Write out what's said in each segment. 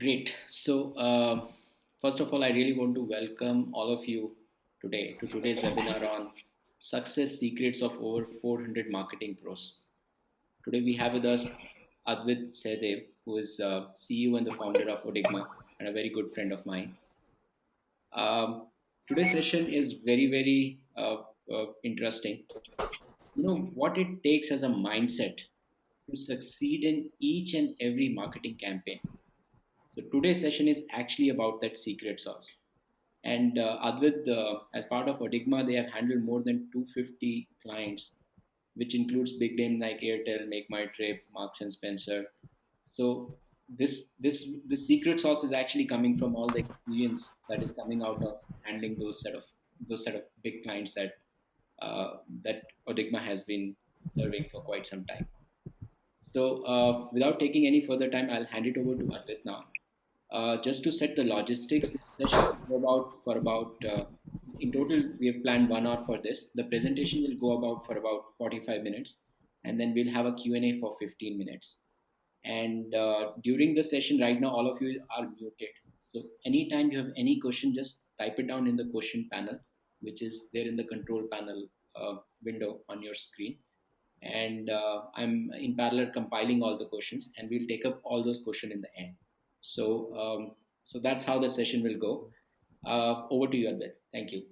Great. First of all, I really want to welcome all of you today to today's webinar on success secrets of over 400 marketing pros. Today we have with us Advit Sachdeva, who is CEO and the founder of Odigma and a very good friend of mine. Today's session is very interesting. You know what it takes as a mindset to succeed in each and every marketing campaign. So today's session is actually about that secret sauce. And Advit, as part of Odigma, they have handled more than 250 clients, which includes big names like Airtel, Make My Trip, Marks and Spencer. So this secret sauce is actually coming from all the experience that is coming out of handling those set of big clients that Odigma has been serving for quite some time. So without taking any further time, I'll hand it over to Advit now. Just to set the logistics, this session will go about in total we have planned 1 hour for this. The presentation will go about for about 45 minutes, and then we'll have a Q&A for 15 minutes. And during the session right now, all of you are muted. So anytime you have any question, just type it down in the question panel, which is there in the control panel window on your screen. And I'm in parallel compiling all the questions, and we'll take up all those questions in the end. So that's how the session will go. Over to you, Advait. Thank you.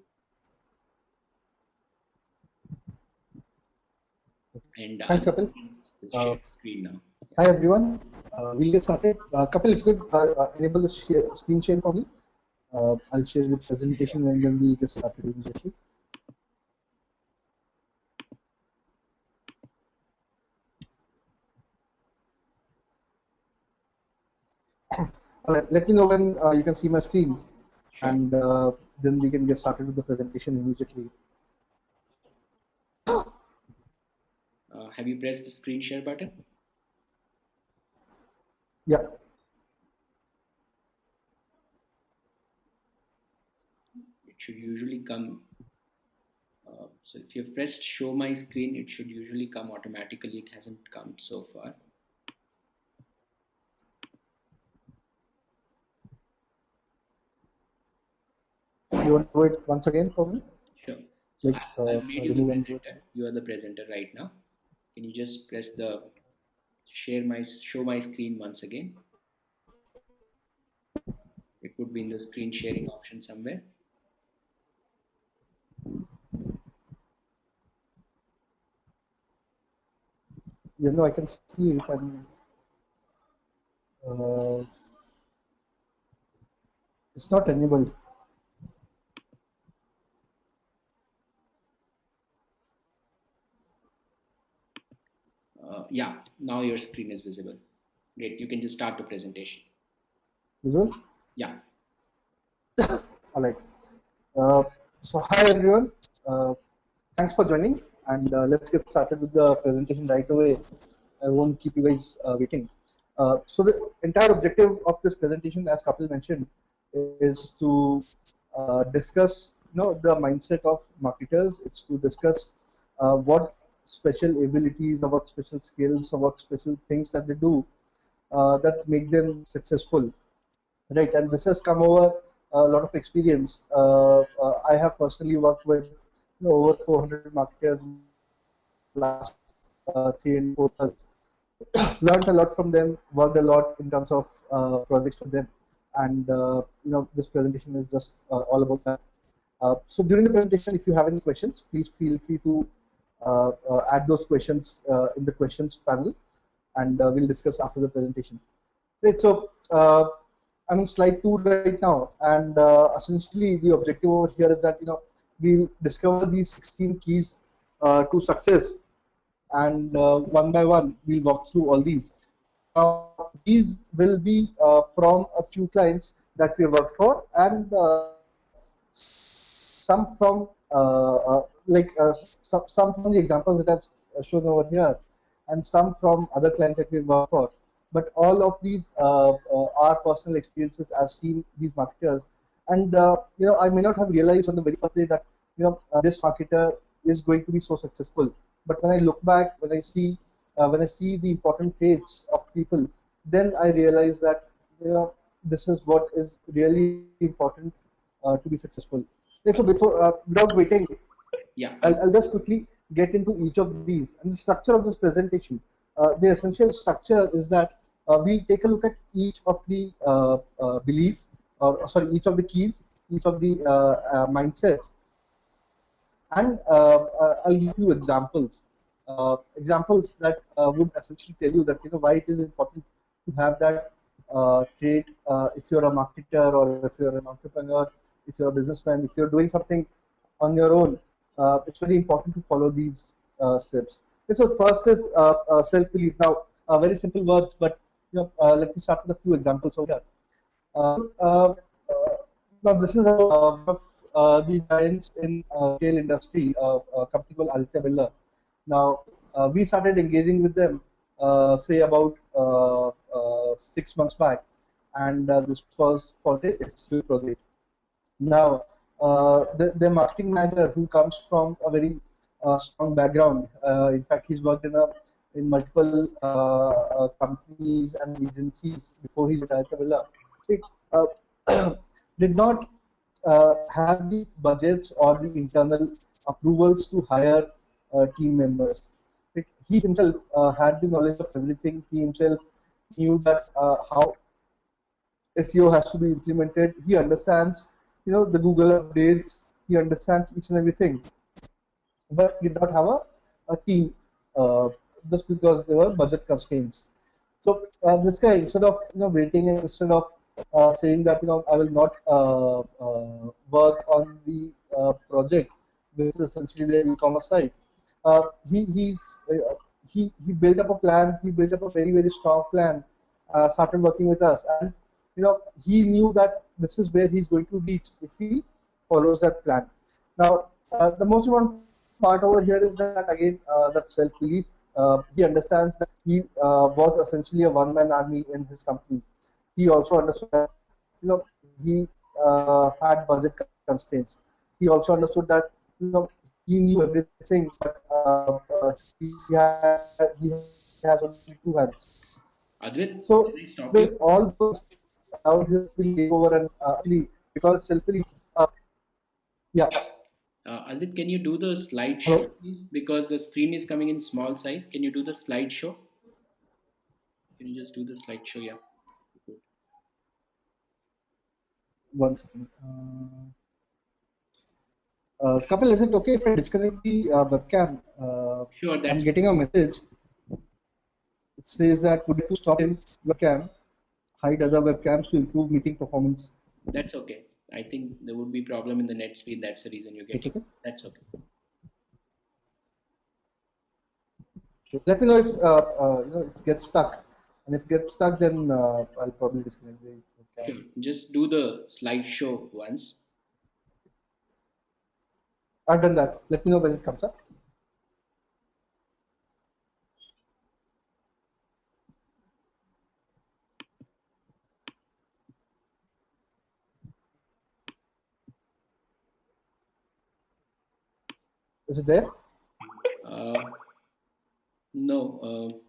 And Thanks, Kapil. Share screen now. Hi, everyone. We'll get started. Kapil, if you could enable the screen share for me, I'll share the presentation and then we'll get started immediately. All right, let me know when you can see my screen, sure. And then we can get started with the presentation immediately. Have you pressed the screen share button? Yeah. It should usually come. So if you've pressed show my screen, it should usually come automatically. It hasn't come so far. You want to do it once again for me? Sure. So like, I've made you the presenter. You are the presenter right now. Can you just press the show my screen once again? It would be in the screen sharing option somewhere. You know, I can see it. It's not enabled. Yeah, now your screen is visible. Great, you can just start the presentation. Visual? Yeah. All right. So hi everyone. Thanks for joining, and let's get started with the presentation right away. I won't keep you guys waiting. So the entire objective of this presentation, as Kapil mentioned, is to discuss, the mindset of marketers. It's to discuss what special abilities, or what special skills, or what special things that they do that make them successful, right? And this has come over a lot of experience. I have personally worked with over 400 marketers in the last 3 and 4 years. Learned a lot from them, worked a lot in terms of projects with them, and this presentation is just all about that. So during the presentation, if you have any questions, please feel free to add those questions in the questions panel, and we'll discuss after the presentation. Right. So I'm on slide 2 right now, and essentially the objective over here is that we'll discover these 16 keys to success, and one by one we'll walk through all these. These will be from a few clients that we have worked for, and some from some from the examples that I've shown over here, and some from other clients that we've worked for. But all of these are personal experiences. I've seen these marketers, and I may not have realized on the very first day that this marketer is going to be so successful. But when I look back, when I see the important traits of people, then I realize that this is what is really important to be successful. And so before without waiting, Yeah, I'll just quickly get into each of these and the structure of this presentation. The essential structure is that we take a look at each of the belief, or sorry, each of the keys, each of the mindsets, and I'll give you examples, examples that would essentially tell you that why it is important to have that trait if you're a marketer or if you're an entrepreneur, if you're a businessman, if you're doing something on your own. It's very important to follow these steps. Okay, so first is self-belief. Now, very simple words, but let me start with a few examples over here. So, now this is one of the giants in retail industry, a company called Aditya Birla. Now we started engaging with them, say about 6 months back, and this was for the SEO project. Now, the marketing manager who comes from a very strong background. In fact, he's worked in multiple companies and agencies before he joined Tabella. It did not have the budgets or the internal approvals to hire team members. He himself had the knowledge of everything. He himself knew that how SEO has to be implemented. He understands, the Google updates. He understands each and everything, but did not have a team just because there were budget constraints. So this guy, instead of waiting and instead of saying that I will not work on the project, which is essentially the e-commerce site, uh, he he's, uh, he built up a plan. He built up a very strong plan. Started working with us, and he knew that this is where he's going to reach if he follows that plan. Now, the most important part over here is that again, that self-belief. He understands that he was essentially a one-man army in his company. He also understood that he had budget constraints. He also understood that he knew everything, but he has only two hands. So Advit, with can I all stop you? those allowed his self-belief to take over, and actually because self-belief, yeah. Advit, can you do the slideshow, Hello. please? Because the screen is coming in small size. Can you do the slideshow? Can you just do the slideshow? Yeah. Good. One second. Kapil, is it okay if I disconnect the webcam? Sure, I'm that's getting a message. It says that would you like to stop sharing webcam, hide other webcams to improve meeting performance. that's okay. I think there would be problem in the net speed. That's the reason you're It's getting. okay. That's okay. So let me know if it gets stuck, and if it gets stuck, then I'll probably disconnect the webcam. Sure. Just do the slideshow once. I've done that. Let me know when it comes up. Is it there? Uh, no,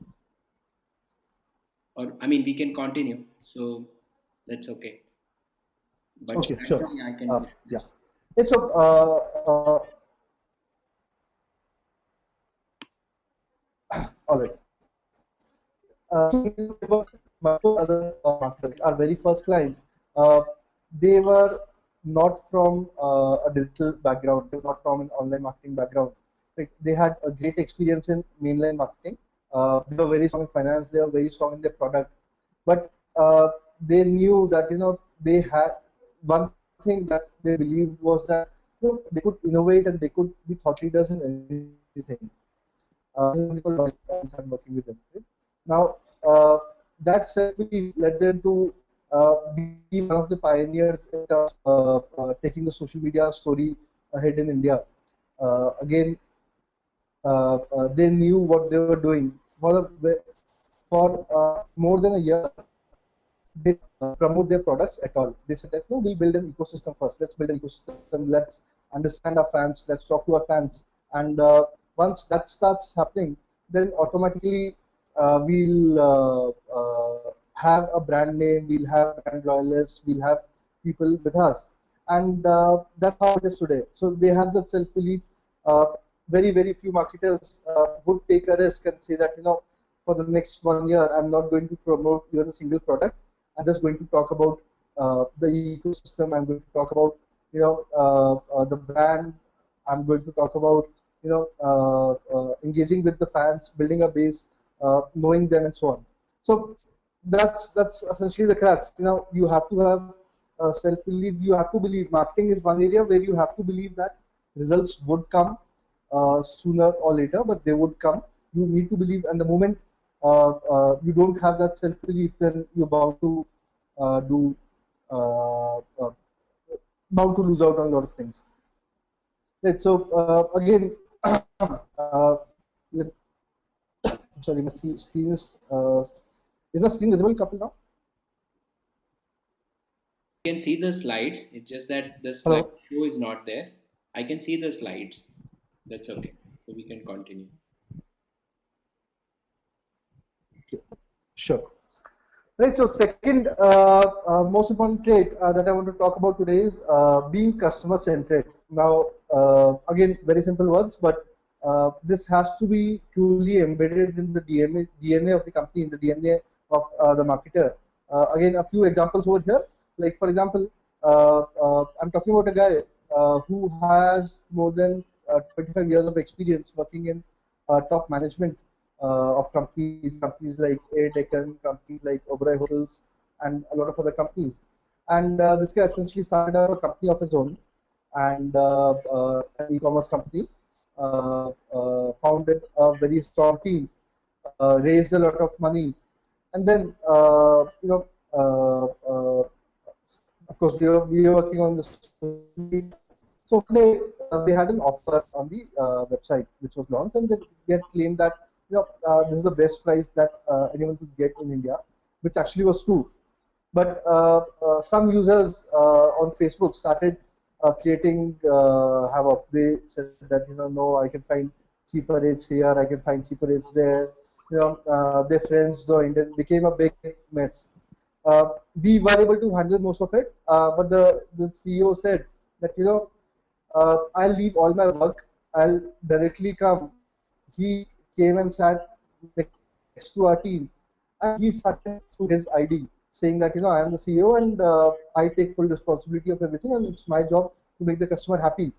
or I mean, we can continue. So that's okay. But Okay, sure. actually, I can. Yeah. It's so all right. So there were multiple other marketers. Our very first client, uh, they were not from a digital background. They were not from an online marketing background. Right? They had a great experience in mainline marketing. They were very strong in finance. They were very strong in their product, but they knew that they had one thing that they believed was that they could innovate and they could be thought leaders in anything. This is a company called Logic, and we started working with them. Right? Now, that self-belief led them to be one of the pioneers in terms of taking the social media story ahead in India. Again, they knew what they were doing. For more than a year, they did not promote their products at all. They said that no, we'll build an ecosystem first. Let's build an ecosystem. Let's understand our fans. Let's talk to our fans. And once that starts happening, then automatically we'll have a brand name, we'll have brand loyalists, we'll have people with us, and that's how it is today. So they have the self-belief. Uh, very few marketers would take a risk and say that, for the next 1 year, I'm not going to promote even a single product. I'm just going to talk about the ecosystem. I'm going to talk about the brand. I'm going to talk about engaging with the fans, building a base, knowing them, and so on. So that's essentially the crux. You have to have self-belief. You have to believe. Marketing is one area where you have to believe that results would come sooner or later, but they would come. You need to believe, and the moment you don't have that self-belief, then you're do uh, uh, bound to lose out on a lot of things. Right. So again, let- I'm sorry, my screen is my screen visible, couple now? You can see the slides. It's just that the slide Hello. show is not there. I can see the slides. That's okay. So we can continue. Okay. Sure. Right. So second most important trait that I want to talk about today is being customer centric. Now, again, very simple words, but this has to be truly embedded in the DNA of the company, in the DNA of the marketer. Again, a few examples over here. Like for example, I'm talking about a guy who has more than 25 years of experience working in top management of companies like Air Deccan, companies like Oberoi Hotels, and a lot of other companies. And this guy essentially started up a company of his own, and an e-commerce company. Founded a very strong team, raised a lot of money, and then of course we were working on this. So one day they had an offer on the website which was launched, and they had claimed that this is the best price that anyone could get in India, which actually was true. But some users on Facebook started creating havoc. They said that no, I can find cheaper rates here, I can find cheaper rates there. Their friends joined and became a big mess. We were able to handle most of it, but the CEO said that I'll leave all my work. I'll directly come. He came and sat next to our team, and he started through his ID, saying that I am the CEO and I take full responsibility of everything, and it's my job to make the customer happy.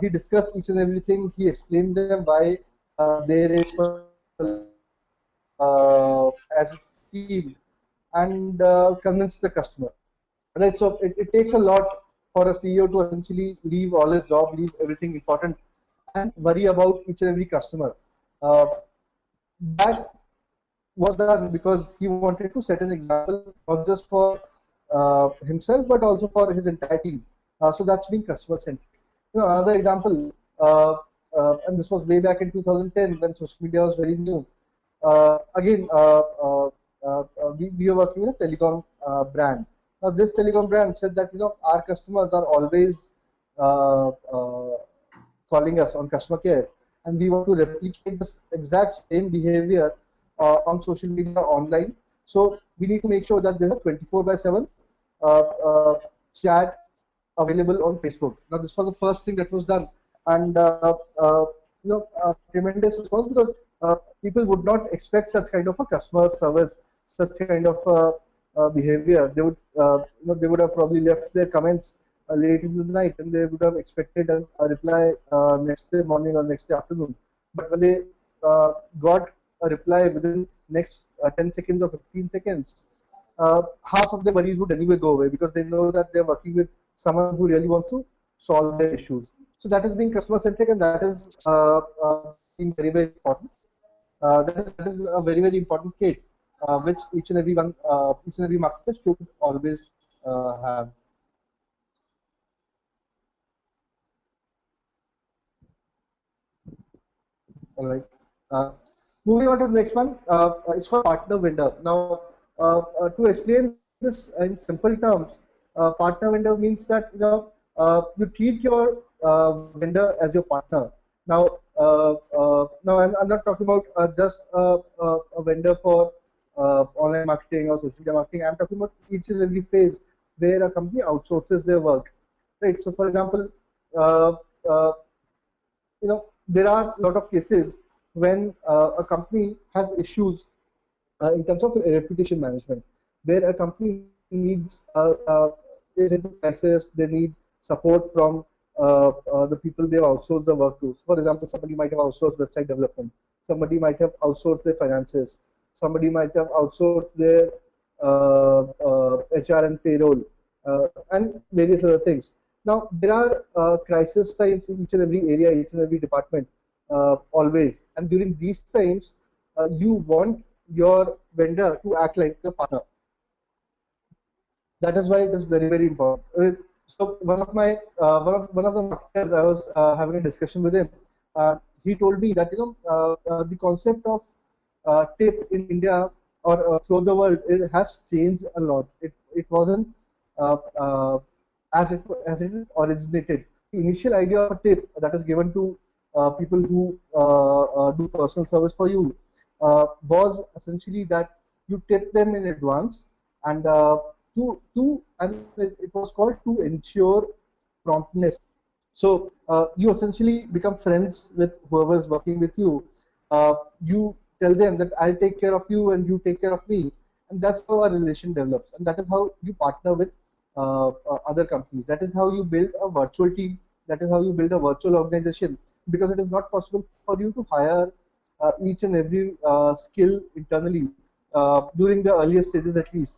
He discussed each and everything. He explained them why their rates were lower as it seemed, and convinced the customer. Right. So it takes a lot for a CEO to essentially leave all his job, leave everything important, and worry about each and every customer. That was done because he wanted to set an example not just for himself but also for his entire team. So that's being customer centric. Another example, and this was way back in 2010 when social media was very new. Again, we are working with a telecom brand. Now, this telecom brand said that our customers are always uh, uh, calling us on customer care, and we want to replicate this exact same behavior on social media online. So we need to make sure that there's a 24/7 uh, uh, chat available on Facebook. Now this was the first thing that was done, and tremendous response because people would not expect such kind of a customer service, such kind of behavior. They would they would have probably left their comments late in the night, and they would have expected a reply next day morning or next day afternoon. But when they got a reply within next 10 seconds or 15 seconds, half of their worries would anyway go away because they know that they're working with someone who really wants to solve their issues. So that is being customer centric, and that is being very important. That is a very important trait which each and every marketer should always have. All right. Uh, Moving on to the next one, it's for partner vendor. Now, to explain this in simple terms, partner vendor means that you treat your vendor as your partner. Now, I'm not talking about just a vendor for online marketing or social media marketing. I'm talking about each and every phase where a company outsources their work, right? So, for example, uh, uh, there are a lot of cases when a company has issues in terms of reputation management, where a company is into crisis, they need support from the people they've outsourced the work to. For example, somebody might have outsourced website development, somebody might have outsourced their finances, somebody might have outsourced their HR and payroll, and various other things. Now, there are crisis times in each and every area, each and every department, always. And during these times, you want your vendor to act like a partner. That is why it is very, very important. So one of the marketers, I was having a discussion with him. He told me that the concept of tip in India or throughout the world has changed a lot. It wasn't uh, uh, as it originated. The initial idea of a tip that is given to people who do personal service for you was essentially that you tip them in advance, and and it was called to ensure promptness. So you essentially become friends with whoever is working with you. You tell them that I'll take care of you and you take care of me, and that's how a relation develops. And that is how you partner with other companies. That is how you build a virtual team. That is how you build a virtual organization. Because it is not possible for you to hire each and every skill internally during the earlier stages, at least.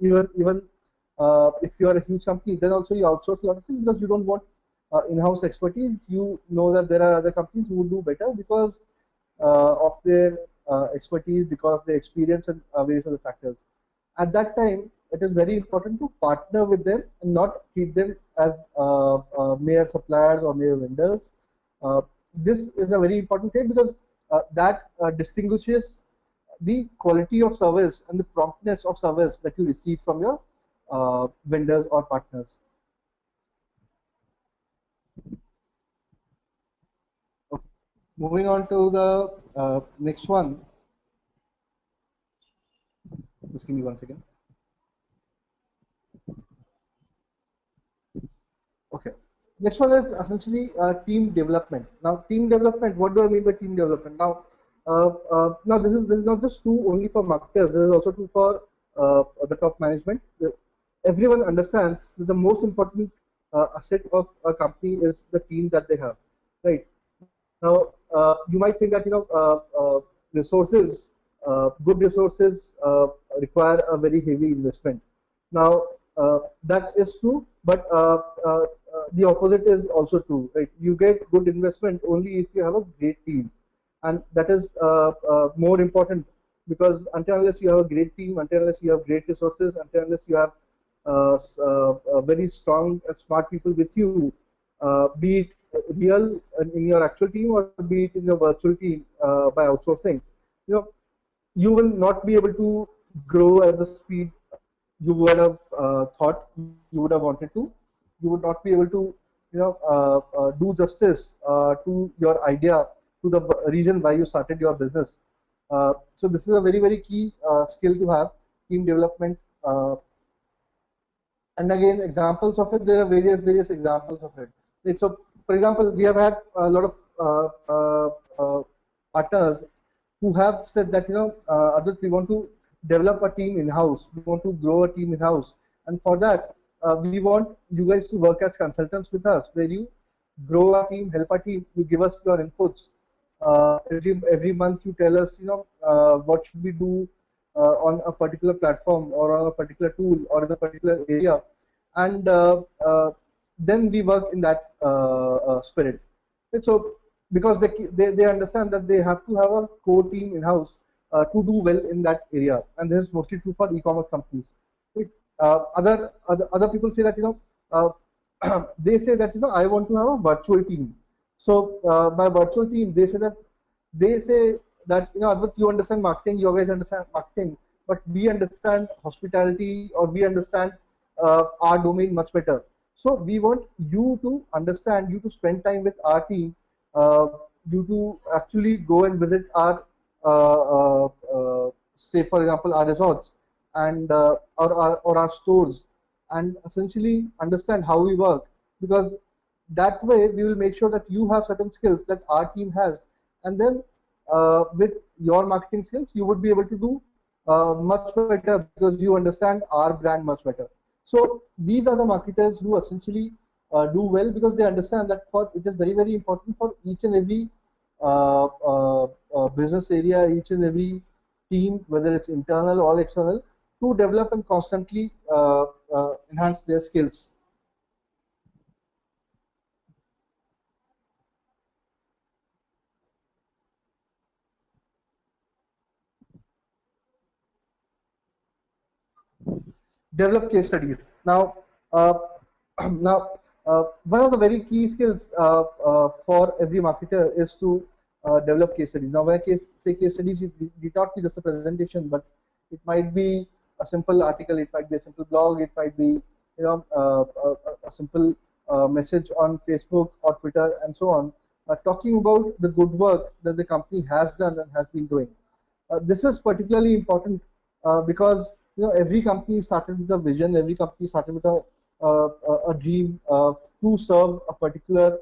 Even if you are a huge company, then also you outsource a lot of things because you don't want in-house expertise. You know that there are other companies who will do better because of their expertise, because of their experience, and various other factors. At that time, it is very important to partner with them and not treat them as mere suppliers or mere vendors. Uh, this is a very important trait because that distinguishes the quality of service and the promptness of service that you receive from your vendors or partners. Okay. Moving on to the next one. Just give me 1 second. Okay. Next one is essentially team development. Now, team development. What do I mean by team development? Now this is not just true only for marketers. This is also true for the top management. Everyone understands that the most important asset of a company is the team that they have, right? Now, you might think that resources, good resources, require a very heavy investment. Now, that is true, but the opposite is also true. Right? You get good investment only if you have a great team, and that is more important because until unless you have a great team, until unless you have great resources, until unless you have very strong and smart people with you, be it real in your actual team or be it in your virtual team by outsourcing, you know, you will not be able to grow at the speed you would have thought you would have wanted to. You would not be able to, do justice to your idea, to the reason why you started your business. So this is a very very key skill to have, team development. And again, examples of it, there are various examples of it. So, for example, we have had a lot of partners who have said that Advit, we want to develop a team in house, we want to grow a team in house, and for that we want you guys to work as consultants with us, where you grow our team, help our team, you give us your inputs. Every month you tell us, what should we do on a particular platform or on a particular tool or in a particular area, and then we work in that spirit. And so because they understand that they have to have a core team in house to do well in that area, and this is mostly true for e-commerce companies. Right? Other people say that they say that I want to have a virtual team. So by virtual team, they say that Advait, you understand marketing, you guys understand marketing, but we understand hospitality or we understand our domain much better. So we want you to understand, you to spend time with our team, uh, you to actually go and visit our say for example our resorts and or our stores, and essentially understand how we work, because that way we will make sure that you have certain skills that our team has, and then with your marketing skills you would be able to do much better because you understand our brand much better. So these are the marketers who essentially do well, because they understand that for it is very very important for each and every business area, each and every team, whether it's internal or external, to develop and constantly enhance their skills. Develop case studies. Now, now one of the very key skills for every marketer is to develop case studies. Now, when I say case studies, it need not be just a presentation, but it might be a simple article, it might be a simple blog, it might be a simple message on Facebook or Twitter and so on, talking about the good work that the company has done and has been doing. This is particularly important because every company started with a vision, every company started with a dream to serve a particular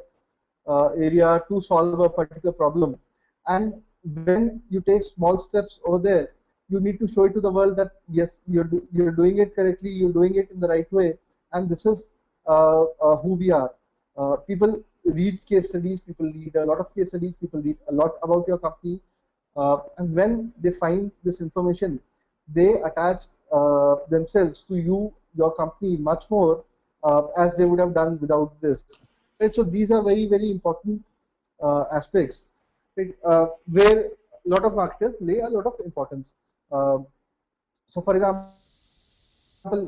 area, to solve a particular problem. And when you take small steps over there, you need to show it to the world that yes, you're doing it correctly, you're doing it in the right way, and this is who we are. People read case studies, people read a lot of case studies, people read a lot about your company, and when they find this information, they attach themselves to your company much more as they would have done without this. Right? So these are very, very important aspects, right? Where a lot of marketers lay a lot of importance. Uh, so, for example,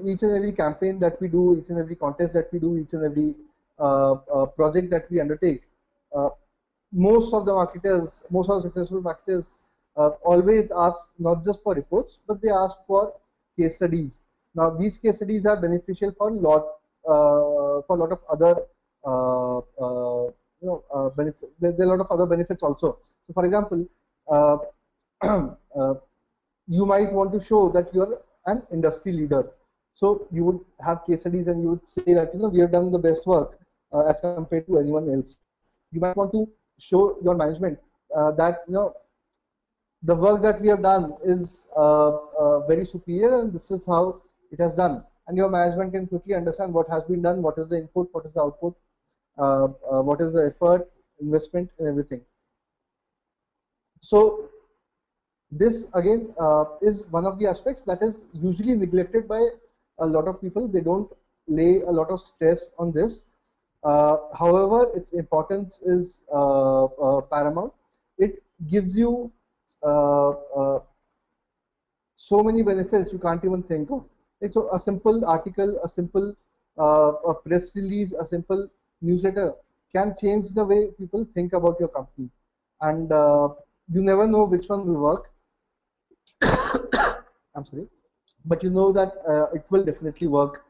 each and every campaign that we do, each and every contest that we do, each and every project that we undertake, uh, most of the successful marketers always ask not just for reports, but they ask for case studies. Now, these case studies are beneficial for a lot of other benefit. There are a lot of other benefits also. So, for example, uh, uh, you might want to show that you're an industry leader. So you would have case studies and you would say that we have done the best work as compared to anyone else. You might want to show your management that the work that we have done is very superior and this is how it has done. And your management can quickly understand what has been done, what is the input, what is the output, what is the effort, investment, and everything. So this again is one of the aspects that is usually neglected by a lot of people. They don't lay a lot of stress on this. However, its importance is paramount. It gives you uh, uh, so many benefits you can't even think of. Like, so a simple article, a simple a press release, a simple newsletter can change the way people think about your company. And you never know which one will work. I'm sorry, but you know that it will definitely work.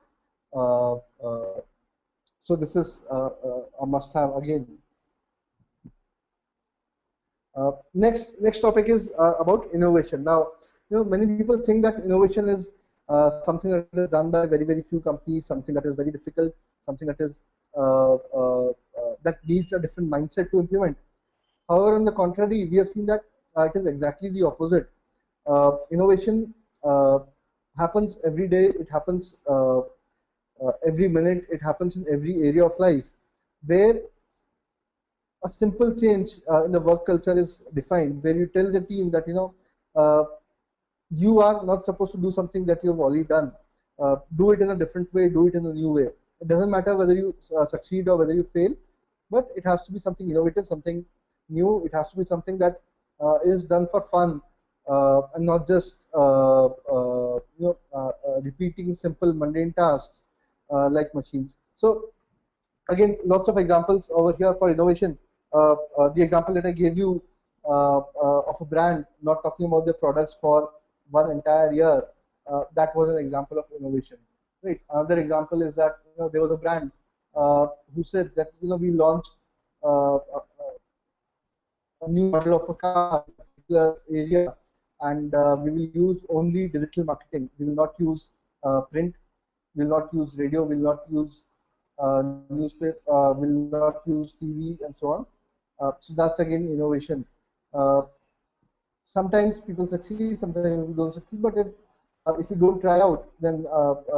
Uh, uh, so this is a must-have again. Next topic is about innovation. Now, many people think that innovation is something that is done by very very few companies, something that is very difficult, something that is that needs a different mindset to implement. However, on the contrary, we have seen that it is exactly the opposite. Innovation happens every day. It happens every minute. It happens in every area of life, where a simple change in the work culture is defined, where you tell the team that uh, you are not supposed to do something that you have already done. Do it in a different way. Do it in a new way. It doesn't matter whether you succeed or whether you fail, but it has to be something innovative, something new. It has to be something that is done for fun and not just repeating simple mundane tasks like machines. So again, lots of examples over here for innovation. The example that I gave you of a brand not talking about their products for one entire year, that was an example of innovation. Right. Another example is that there was a brand who said that we launched a new model of a car in a particular area, and we will use only digital marketing. We will not use print, we will not use radio, we will not use newspaper, will not use TV, and so on. So that's again innovation. Uh, Sometimes people succeed, sometimes people don't succeed, but if you don't try out, then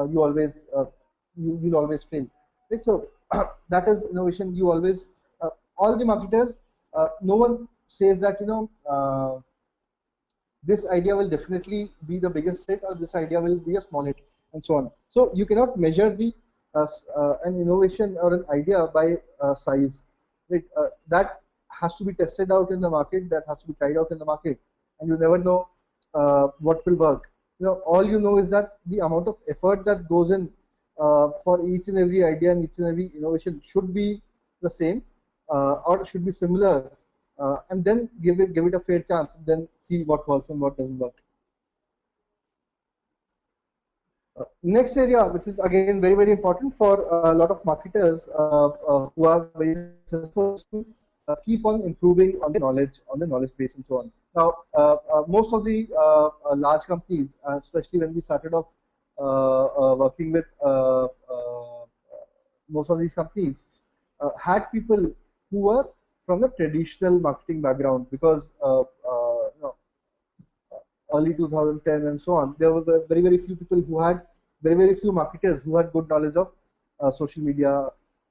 you'll always fail. Right? So that is innovation. You always all the marketers, no one says that this idea will definitely be the biggest hit or this idea will be a small hit, and so on. So you cannot measure the an innovation or an idea by size. Right? That has to be tested out in the market, that has to be tried out in the market, and you never know what will work. All you know is that the amount of effort that goes in for each and every idea and each and every innovation should be the same, or should be similar, and then give it a fair chance, then see what works and what doesn't work. Next area, which is again very important for a lot of marketers who are very successful, is to keep on improving on the knowledge base and so on. Now, most of the large companies, especially when we started off working with most of these companies, had people who were from the traditional marketing background, because early 2010 and so on, there were very few people who had very few marketers who had good knowledge of social media,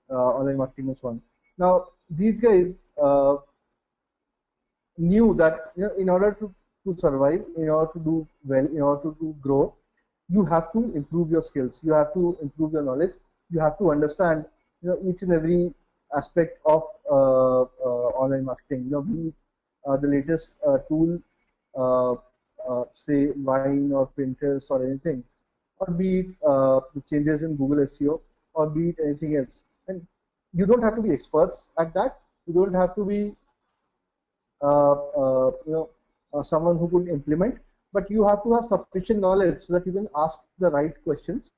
online marketing, and so on. Now, these guys knew that in order to survive, in order to do well, in order to grow, you have to improve your skills, you have to improve your knowledge, you have to understand each and every aspect of online marketing. Be the latest tool, uh, say Vine or Pinterest or anything, or be it the changes in Google SEO, or be it anything else. And you don't have to be experts at that. You don't have to be someone who could implement, but you have to have sufficient knowledge so that you can ask the right questions,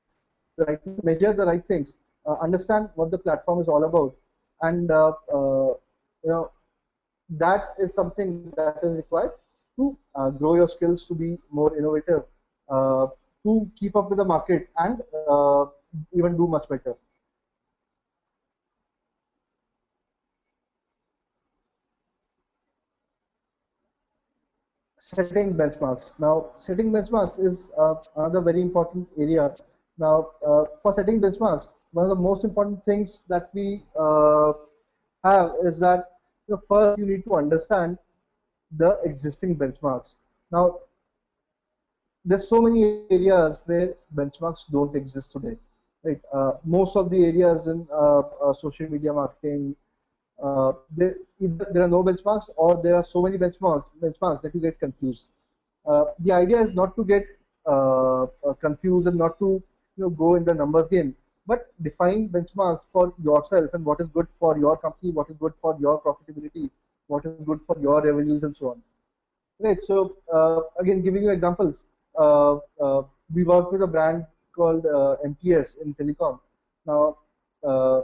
the right measure the right things, understand what the platform is all about, and you know that is something that is required to grow your skills, to be more innovative, uh, to keep up with the market, and even do much better. Setting benchmarks. Now, setting benchmarks is another very important area. Now, for setting benchmarks, one of the most important things that we have is that first you need to understand the existing benchmarks. Now, there's so many areas where benchmarks don't exist today. Right? Most of the areas in social media marketing, either there are no benchmarks or there are so many benchmarks that you get confused. The idea is not to get confused and not to go in the numbers game, but define benchmarks for yourself and what is good for your company, what is good for your profitability, what is good for your revenues, and so on. Right. So again, giving you examples, we work with a brand called MTS in telecom. Now, uh,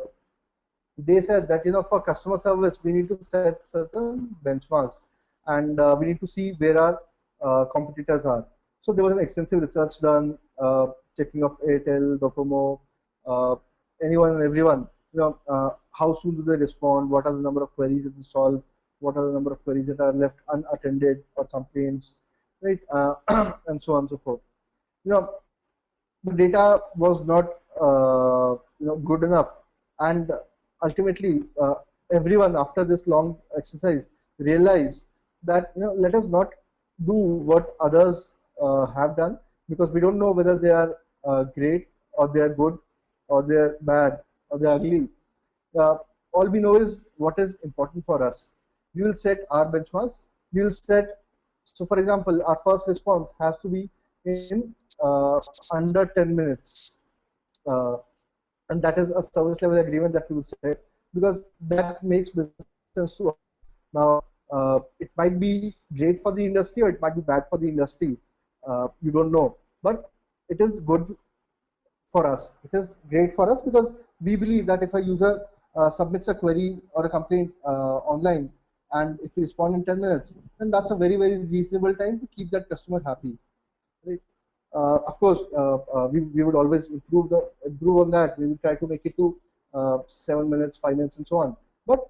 they said that for customer service we need to set certain benchmarks, and we need to see where our competitors are. So there was an extensive research done, checking of Airtel, Docomo, uh, anyone and everyone. How soon do they respond? What are the number of queries that they solve? What are the number of queries that are left unattended or complaints, right? And so on and so forth. You know, the data was not good enough, and ultimately everyone after this long exercise realized that let us not do what others have done, because we don't know whether they are great or they are good or they are bad or they are ugly. uh, all we know is what is important for us. We will set our benchmarks. We will set, so for example, our first response has to be in under 10 minutes. Uh, and that is a service level agreement that we will set, because that makes business sense to us. Now, it might be great for the industry or it might be bad for the industry. You don't know. But it is good for us. It is great for us because we believe that if a user submits a query or a complaint online, and if you respond in 10 minutes, then that's a very, very reasonable time to keep that customer happy. Right? Of course, we would always improve on that. We will try to make it to 7 minutes, 5 minutes, and so on. But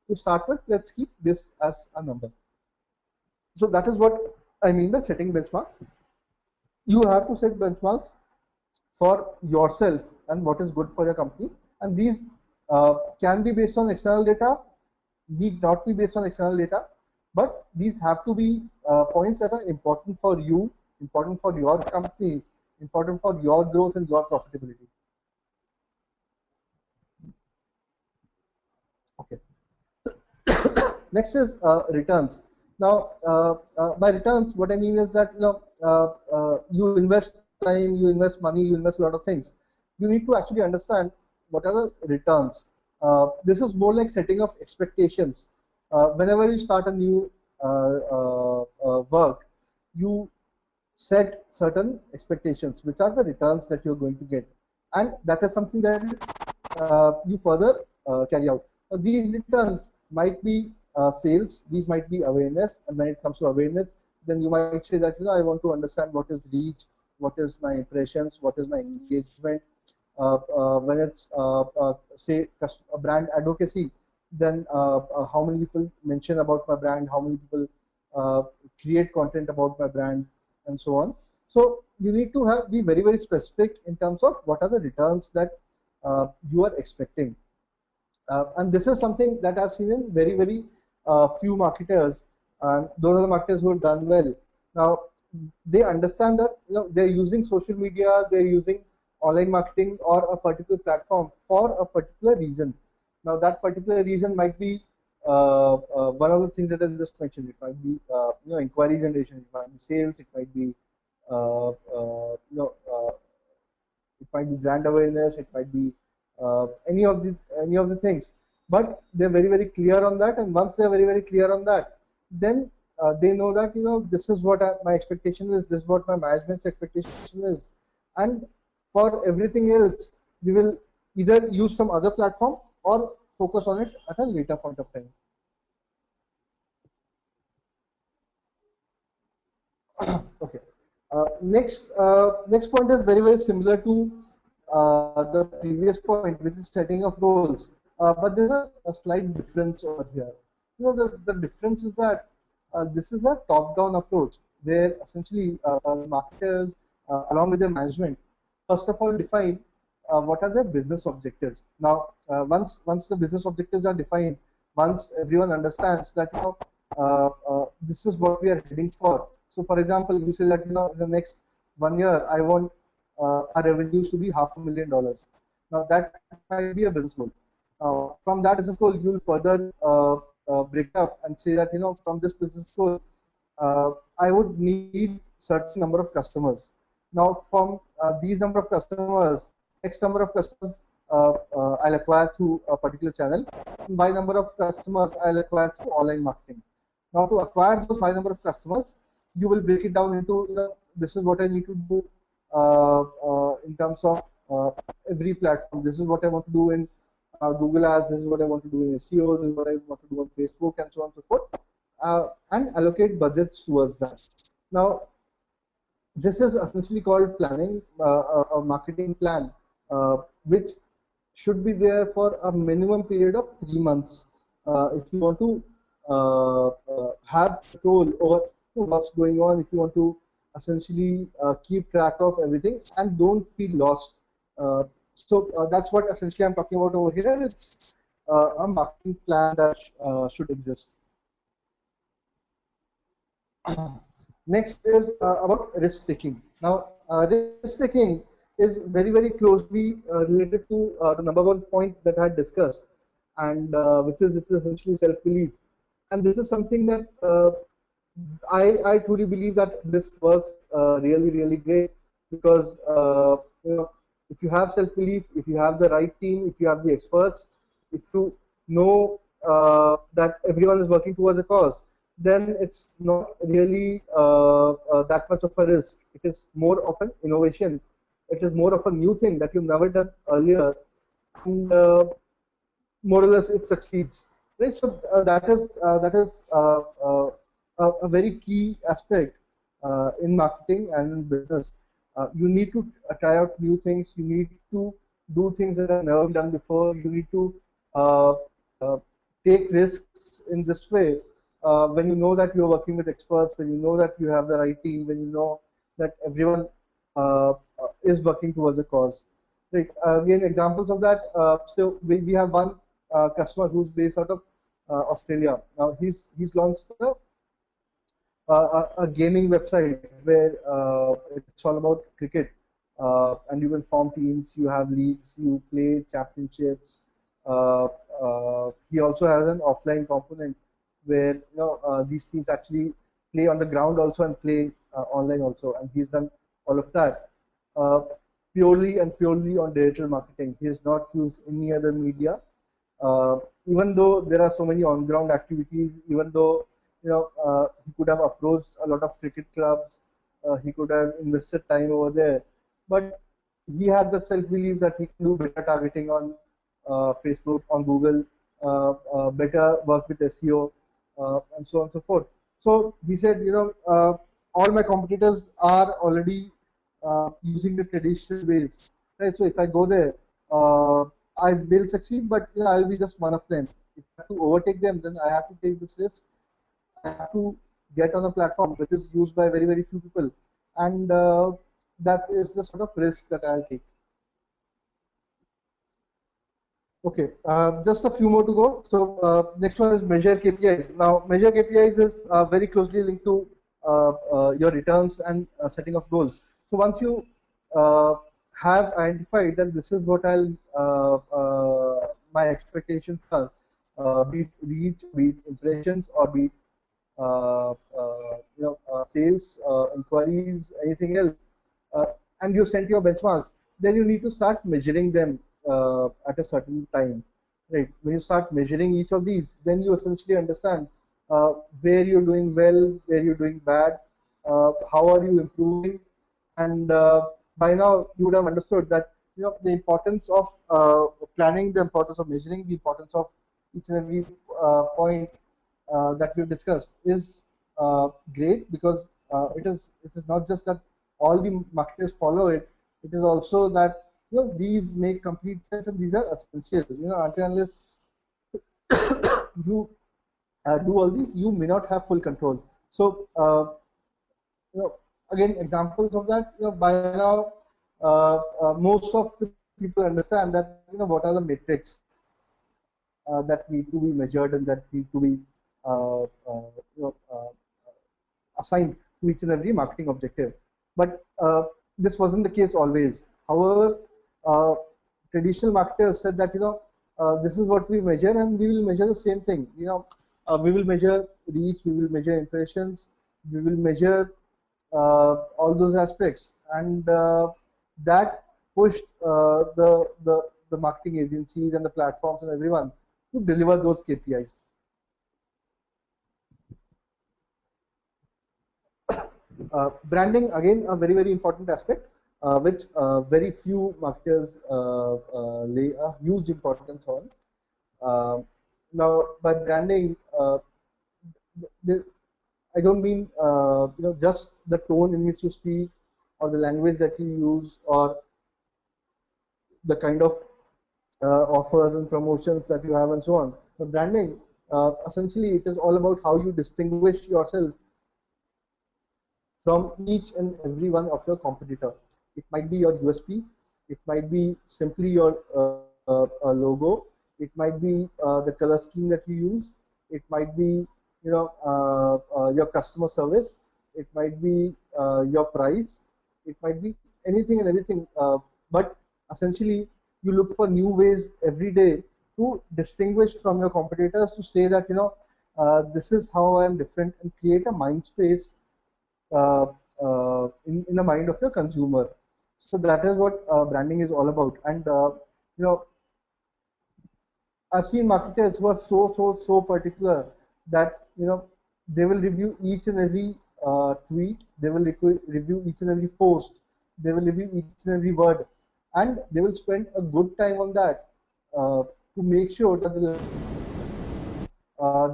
to start with, let's keep this as a number. So that is what I mean by setting benchmarks. You have to set benchmarks for yourself and what is good for your company. And these can be based on external data, need not be based on external data, but these have to be points that are important for you, important for your company, important for your growth and your profitability. Okay. Next is returns. Now, by returns, what I mean is that you invest time, you invest money, you invest a lot of things. You need to actually understand what are the returns. This is more like setting of expectations. Whenever you start a new work, you set certain expectations, which are the returns that you're going to get, and that is something that you further carry out. These returns might be sales, these might be awareness, and when it comes to awareness, then you might say that I want to understand what is reach, what is my impressions, what is my engagement. When it's say brand advocacy, then how many people mention about my brand, how many people uh, create content about my brand, and so on. So you need to be very, very specific in terms of what are the returns that you are expecting. And this is something that I've seen in very, very few marketers. And those are the marketers who have done well. Now, they understand that they're using social media, they're using online marketing or a particular platform for a particular reason. Now, that particular reason might be one of the things that I just mentioned. It might be inquiry generation, it might be sales, it might be uh, uh, you know uh, it might be brand awareness, it might be any of the things. But they're very, very clear on that, and once they're very, very clear on that, then they know that this is what my expectation is, this is what my management's expectation is, and for everything else we will either use some other platform or focus on it at a later point of time. Okay. Next point is very, very similar to the previous point, which is setting of goals. But there's a slight difference over here. The difference is that this is a top-down approach where essentially marketers, along with their management, first of all define what are their business objectives. Now, once the business objectives are defined, once everyone understands that this is what we are heading for. So, for example, you say that in the next 1 year, I want our revenues to be $500,000. Now, that might be a business goal. From that business goal, you will further break up and say that from this business goal, I would need certain number of customers. Now, from these number of customers, X number of customers I'll acquire through a particular channel. And by number of customers, I'll acquire through online marketing. Now, to acquire those by number of customers, you will break it down into this is what I need to do in terms of every platform. This is what I want to do in Google Ads. This is what I want to do in SEO. This is what I want to do on Facebook, and so on and so forth. And allocate budgets towards that. Now, this is essentially called planning, a marketing plan, which should be there for a minimum period of 3 months. If you want to have control over what's going on, if you want to essentially keep track of everything and don't feel lost. So that's what essentially I'm talking about over here. It's a marketing plan that should exist. Next is about risk taking. Now, risk taking is very, very closely related to the number one point that I had discussed, and which is essentially self belief. And this is something that I truly believe that this works really, really great because if you have self belief, if you have the right team, if you have the experts, if you know that everyone is working towards a cause, then it's not really that much of a risk. It is more of an innovation. It is more of a new thing that you've never done earlier, and more or less it succeeds. right? So that is a very key aspect in marketing and in business. You need to try out new things. You need to do things that have never been done before. You need to uh, uh, take risks in this way when you know that you're working with experts, when you know that you have the right team, when you know that everyone is working towards a cause. Right. Again, examples of that. So we have one customer who's based out of Australia. Now he's launched a gaming website where it's all about cricket, and you can form teams, you have leagues, you play championships. He also has an offline component where these teams actually play on the ground also and play online also, and he's done all of that uh, purely and purely on digital marketing. He has not used any other media, uh, even though there are so many on-ground activities, even though he could have approached a lot of cricket clubs, he could have invested time over there, but he had the self-belief that he can do better targeting on Facebook, on Google, better work with SEO, and so on and so forth. So he said, all my competitors are already using the traditional ways, right? So if I go there, I will succeed, but I'll be just one of them. If I have to overtake them, then I have to take this risk. I have to get on a platform which is used by very, very few people, and that is the sort of risk that I'll take. Okay, just a few more to go. So next one is measure KPIs. Now, measure KPIs is very closely linked to your returns and setting of goals. So once you uh, have identified that this is what my expectations are, be it reach, be it impressions, or be it sales, inquiries, anything else, uh, and you sent your benchmarks, then you need to start measuring them at a certain time, right? When you start measuring each of these, then you essentially understand where you're doing well, where you're doing bad, how are you improving, and by now you would have understood that the importance of planning, the importance of measuring, the importance of each and every point that we've discussed is great, because it is not just that all the marketers follow it. It is also that these make complete sense and these are essential. Until unless you do all these, you may not have full control. So again, examples of that, by now most of the people understand that what are the metrics that need to be measured and that need to be uh, uh, you know, uh, assigned to each and every marketing objective. But this wasn't the case always. However, uh, traditional marketers said that this is what we measure, and we will measure the same thing. We will measure reach, we will measure impressions, we will measure all those aspects, and that pushed the marketing agencies and the platforms and everyone to deliver those KPIs. Branding, again, a very, very important aspect, which very few marketers lay a huge importance on. Now, by branding, the, I don't mean just the tone in which you speak, or the language that you use, or the kind of offers and promotions that you have, and so on. But branding, essentially, it is all about how you distinguish yourself from each and every one of your competitor. It might be your USPs, it might be simply your logo, it might be the color scheme that you use, it might be your customer service, it might be your price, it might be anything and everything. But essentially, you look for new ways every day to distinguish from your competitors, to say that this is how I am different, and create a mind space uh, in the mind of your consumer. So that is what branding is all about. And you know, I've seen marketers who are so particular that they will review each and every tweet, they will review each and every post, they will review each and every word, and they will spend a good time on that to make sure that the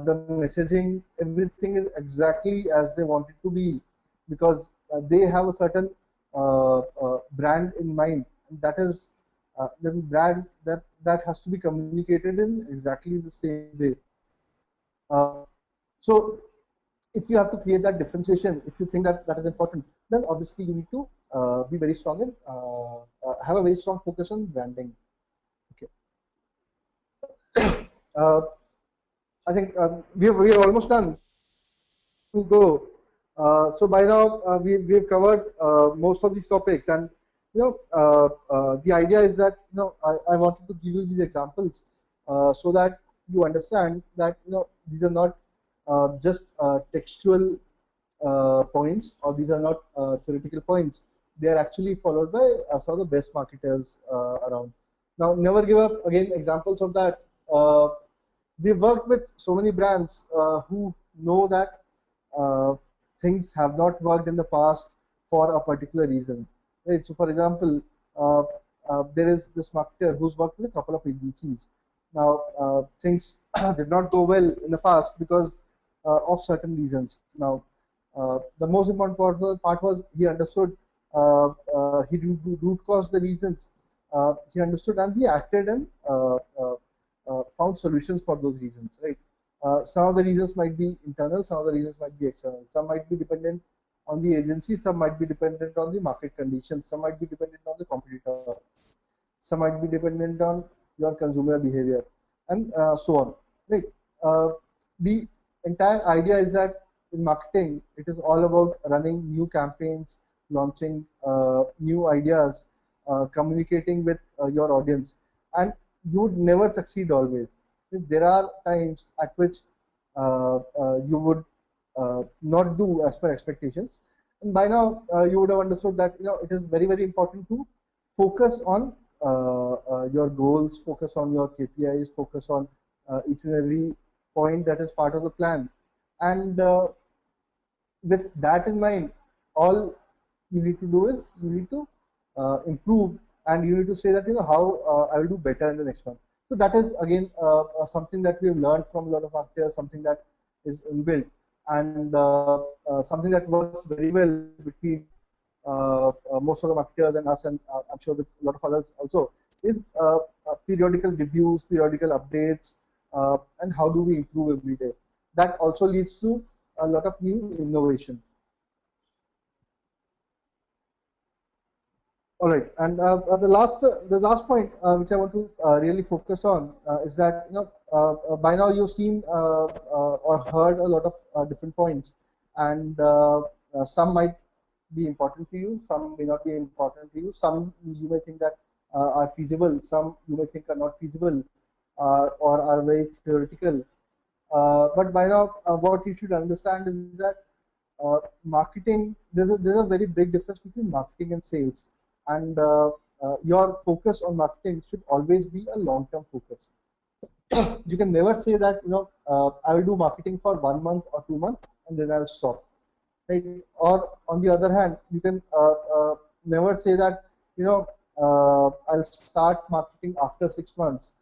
the messaging, everything is exactly as they want it to be, because they have a certain brand in mind. That is the brand that has to be communicated in exactly the same way. So if you have to create that differentiation, if you think that that is important, then obviously you need to be very strong and have a very strong focus on branding. Okay. Uh, I think we are almost done. So we have 10 minutes to go. So by now we've covered most of these topics, and the idea is that I wanted to give you these examples so that you understand that these are not just textual points, or these are not theoretical points. They are actually followed by some of the best marketers around. Now, never give up. Again, examples of that. Uh, we've worked with so many brands who know that things have not worked in the past for a particular reason. Right? So, for example, uh, there is this marketer who's worked with a couple of agencies. Now, things did not go well in the past because of certain reasons. Now, the most important part was he understood, he root caused the reasons, he understood, and he acted and found solutions for those reasons, right? Some of the reasons might be internal, some of the reasons might be external. Some might be dependent on the agency, some might be dependent on the market conditions, some might be dependent on the competitor, some might be dependent on your consumer behavior, and so on, right? Uh, the entire idea is that in marketing, it is all about running new campaigns, launching new ideas, communicating with your audience, and you would never succeed always. There are times at which you would not do as per expectations. And by now, you would have understood that it is very, very important to focus on your goals, focus on your KPIs, focus on each and every point that is part of the plan. And with that in mind, all you need to do is you need to improve, and you need to say that how I will do better in the next one. So that is again something that we have learned from a lot of actors, something that is inbuilt, and something that works very well between most of the marketers and us, and I'm sure with a lot of others also, is periodical reviews, periodical updates, and how do we improve every day. That also leads to a lot of new innovation. All right, and the last point which I want to really focus on is that by now you've seen or heard a lot of different points, and some might be important to you, some may not be important to you, some you may think that are feasible, some you may think are not feasible, or are very theoretical. But by now, what you should understand is that marketing, there's a very big difference between marketing and sales, and your focus on marketing should always be a long-term focus. You can never say that I will do marketing for 1 month or 2 months and then I'll stop, right? Or on the other hand, you can never say that I'll start marketing after 6 months.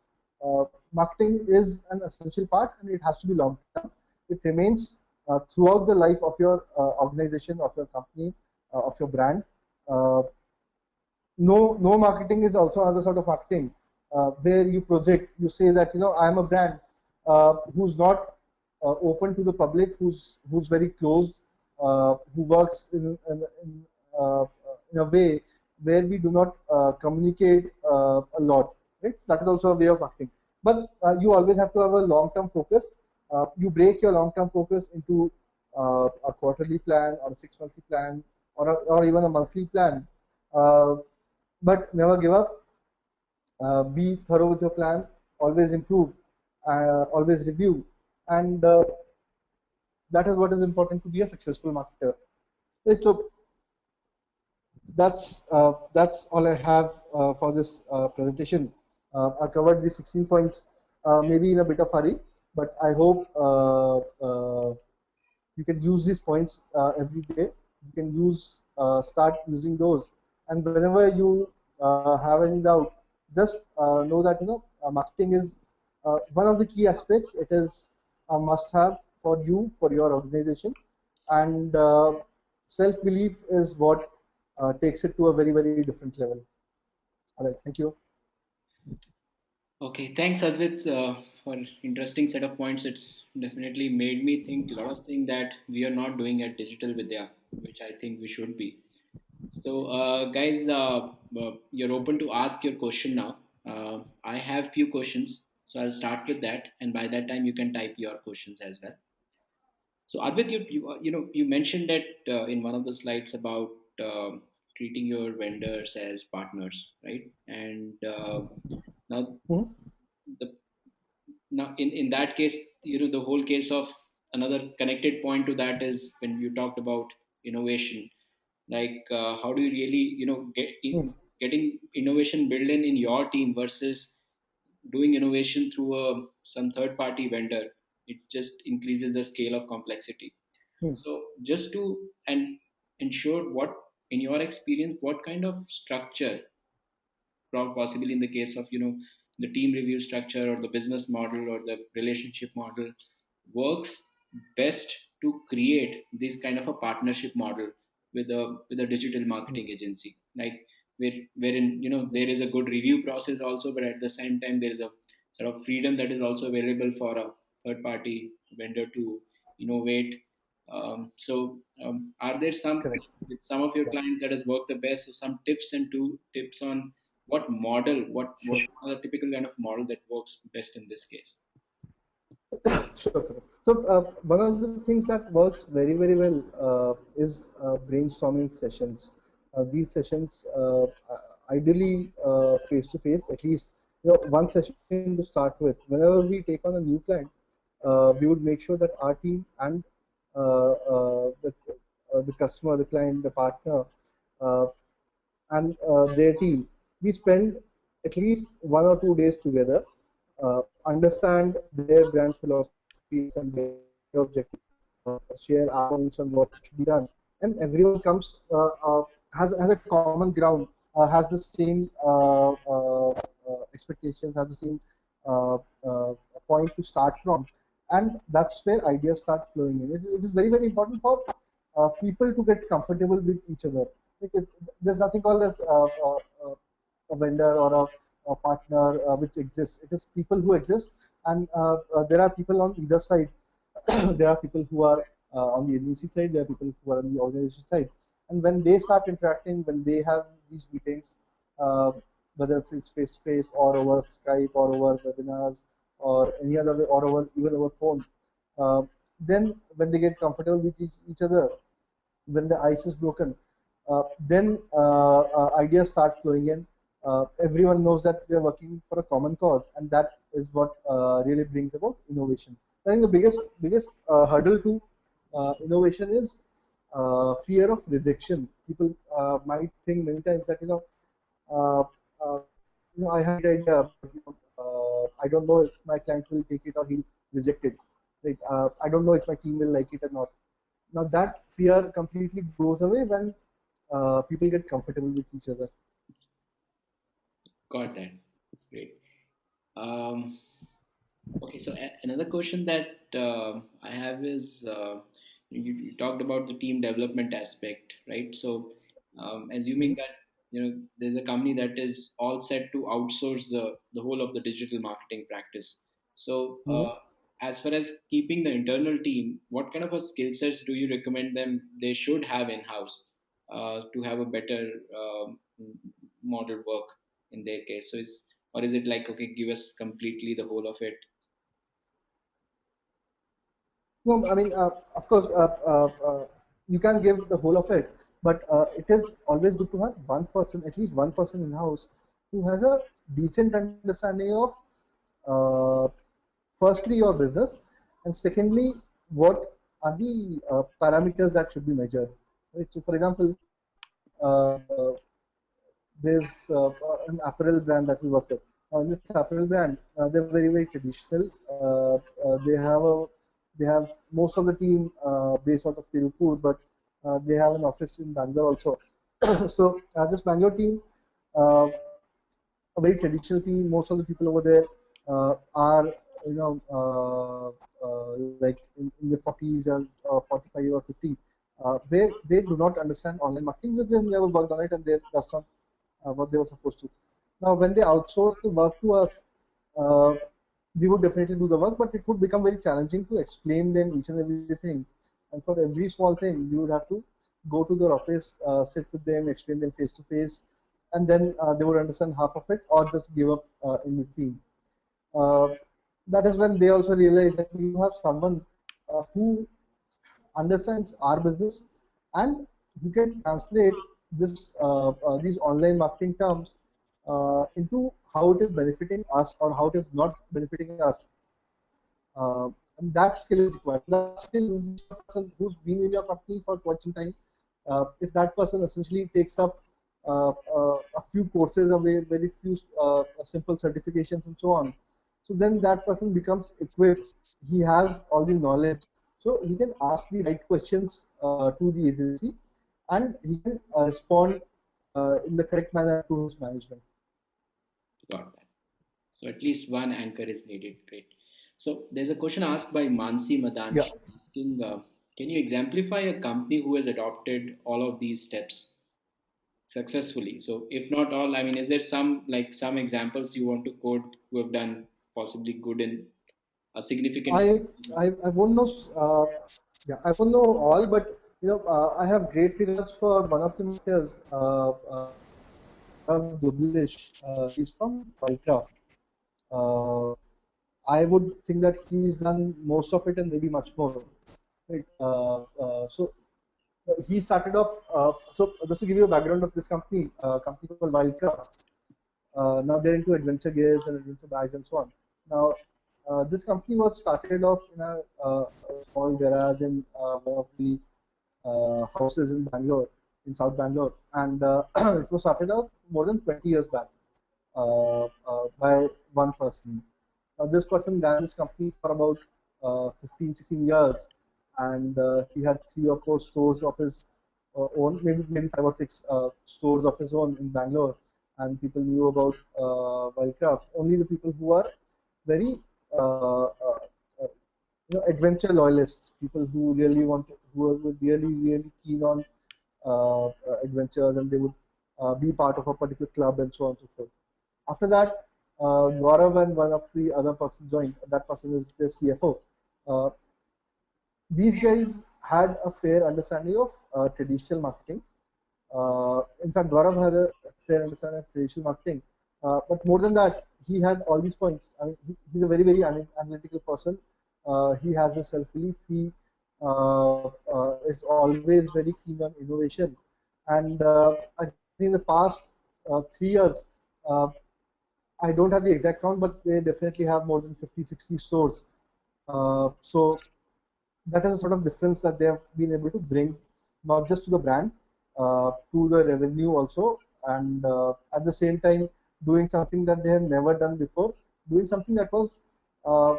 Marketing is an essential part, and it has to be long term. It remains throughout the life of your organization, of your company, of your brand. Uh, no marketing is also another sort of marketing where you project, you say that I am a brand who's not open to the public, who's very closed, who works in a way where we do not communicate a lot, right? That is also a way of marketing, but you always have to have a long-term focus. You break your long-term focus into a quarterly plan or a 6 monthly plan, or even a monthly plan, uh, but never give up. Be thorough with your plan, always improve, always review, and that is what is important to be a successful marketer. Right, so that's all I have for this presentation. I covered the 16 points, maybe in a bit of hurry, but I hope you can use these points every day. You can start using those, and whenever you have any doubt, just know that marketing is one of the key aspects. It is a must-have for you, for your organization, and self-belief is what takes it to a very, very different level. All right, thank you. Okay, thanks, Advit, for interesting set of points. It's definitely made me think a lot of things that we are not doing at Digital Vidya, which I think we should be. So, guys, you're open to ask your question now. I have few questions, so I'll start with that, and by that time, you can type your questions as well. So, Advit, you mentioned that in one of the slides about treating your vendors as partners, right? And now Mhm. the now in that case, the whole case of another connected point to that is when you talked about innovation, like how do you really getting innovation built in your team versus doing innovation through some third party vendor. It just increases the scale of complexity. Hmm. So just to and ensure, what in your experience, what kind of structure, possibly in the case of the team review structure or the business model or the relationship model, works best to create this kind of a partnership model with a digital marketing Hmm. agency, like wherein there is a good review process also, but at the same time there is a sort of freedom that is also available for a third party vendor to innovate. Are there some, Correct. with some of your Yeah. clients, that has worked the best? So some tips and two tips on what model, what are the typical kind of model that works best in this case? Sure, correct. So one of the things that works very, very well is brainstorming sessions. These sessions, ideally face to face, at least one session to start with. Whenever we take on a new client, we would make sure that our team and the customer, the client, the partner, uh, and their team, we spend at least 1 or 2 days together, understand their brand philosophy, understand their objective, share our points on what should be done, and everyone comes has a common ground, has the same expectations, has the same uh, uh, point to start from, and that's where ideas start flowing in. It is very, very important for people to get comfortable with each other. It, there's nothing called as a vendor or a partner which exists. It is people who exist, and there are people on either side. There are people who are on the agency side. There are people who are on the organization side. And when they start interacting, when they have these meetings, uh, whether it's face to face or over Skype or over webinars or any other way or over even over phone, uh, then when they get comfortable with each other, when the ice is broken, then ideas start flowing in. Everyone knows that they're working for a common cause, and that is what really brings about innovation. I think the biggest hurdle to innovation is fear of rejection. People might think many times that uh, uh, I have a great idea, but I don't know if my client will take it or he'll reject it. Right? I don't know if my team will like it or not. Now that fear completely goes away when people get comfortable with each other. Got that. Great. um, Okay, so another question that I have is, you talked about the team development aspect, right? So, assuming Mhm. that there's a company that is all set to outsource the whole of the digital marketing practice. So, Mhm. as far as keeping the internal team, what kind of a skill sets do you recommend them they should have in house to have a better model work in their case? So, is it like, okay, give us completely the whole of it? No, I mean, of course, you can give the whole of it, but it is always good to have one person, at least one person in house, who has a decent understanding of, uh, firstly, your business, and secondly, what are the parameters that should be measured. Right? So, for example, there's an apparel brand that we work with. In this apparel brand, they're very, very traditional. They have most of the team based out of Tirupur, but they have an office in Bangalore also. So this Bangalore team, uh, a very traditional team. Most of the people over there. are like in the 40s or 45 or 50, where they do not understand online marketing because they never worked on it and that's not what they were supposed to. Now, when they outsource the work to us, uh, we would definitely do the work, but it would become very challenging to explain them each and everything. And for every small thing, you would have to go to their office, sit with them, explain them face to face, and then they would understand half of it or just give up in between. Uh, that is when they also realize that you have someone who understands our business and who can translate these online marketing terms into how it is benefiting us or how it is not benefiting us. And that skill is required. That skill is essentially a person who's been in your company for quite some time. If that person essentially takes up a few courses, a very few simple certifications, and so on, so then that person becomes equipped. He has all the knowledge, so he can ask the right questions to the agency, and he can respond in the correct manner to his management. Got that. So at least one anchor is needed. Great. So there's a question asked by Mansi Yeah. Madansh asking, can you exemplify a company who has adopted all of these steps successfully? So if not all, I mean, is there some examples you want to quote who have done possibly good in a significant? I I won't know. Yeah, I won't know all, but I have great regards for one of the mentors, Gaurav Dublish. He's from Wildcraft. Uh, I would think that he's done most of it and maybe much more. Right. He started off. So just to give you a background of this company, company called Wildcraft. Now they're into adventure gears and adventure bags and so on. Now, this company was started off in a small garage in one of the houses in Bangalore, in South Bangalore, and it was started off more than 20 years back by one person. This person ran this company for about 15, 16 years, and he had three or four stores of his own, maybe five or six stores of his own in Bangalore, and people knew about Wildcraft. Only the people who are very uh, adventure loyalists, people who really who are really keen on adventures, and they would be part of a particular club and so on and so forth. After that, Gaurav and one of the other person joined. That person is the CFO. Uh, these guys had a fair understanding of traditional marketing. In fact, Gaurav had a fair understanding of traditional marketing. But more than that, he had all these points. I mean, he's a very analytical person. He has a self belief. He is always very keen on innovation. And I think in the past 3 years, uh, I don't have the exact count, but they definitely have more than 50, 60 stores. So that is a sort of difference that they have been able to bring, not just to the brand, to the revenue also, and at the same time doing something that they have never done before, doing something that was uh,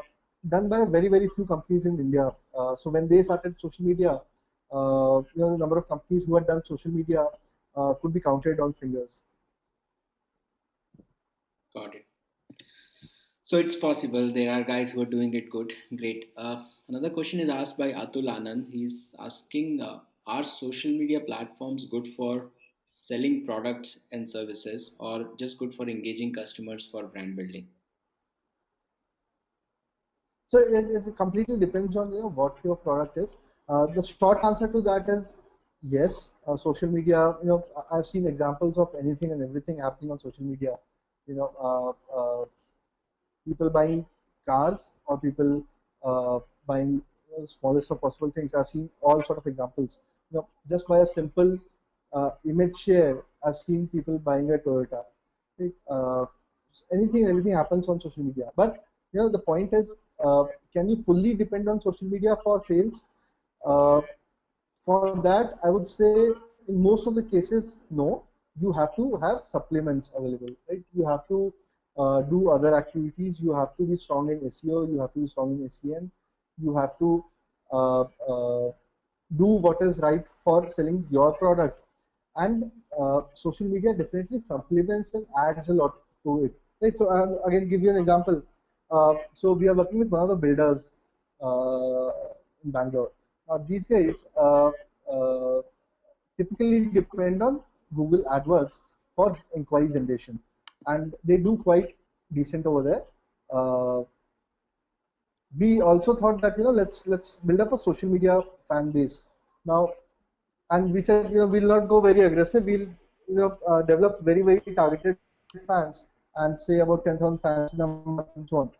done by very few companies in India. So when they started social media, the number of companies who had done social media could be counted on fingers. Got it. So it's possible there are guys who are doing it good. Great. Another question is asked by Atul Anand. He's asking, are social media platforms good for selling products and services or just good for engaging customers for brand building? So it completely depends on what your product is. The short answer to that is yes. Social media, I've seen examples of anything and everything happening on social media. You know, people buying cars or people buying smallest of possible things. I've seen all sort of examples. Just by a simple image share, I've seen people buying a Toyota. Right? Anything happens on social media. But the point is, can you fully depend on social media for sales? Uh, for that, I would say in most of the cases, no. You have to have supplements available, right? You have to do other activities. You have to be strong in SEO. You have to be strong in SEM. You have to uh, do what is right for selling your product. And social media definitely supplements and adds a lot to it. Right? So I'll again give you an example. So we are working with one of the builders uh, in Bangalore. Now these guys uh, typically depend on Google AdWords for inquiry generation, and they do quite decent over there. We also thought that let's build up a social media fan base now, and we said we'll not go very aggressive. We'll develop very targeted fans and say about 10,000 fans in a month and so on,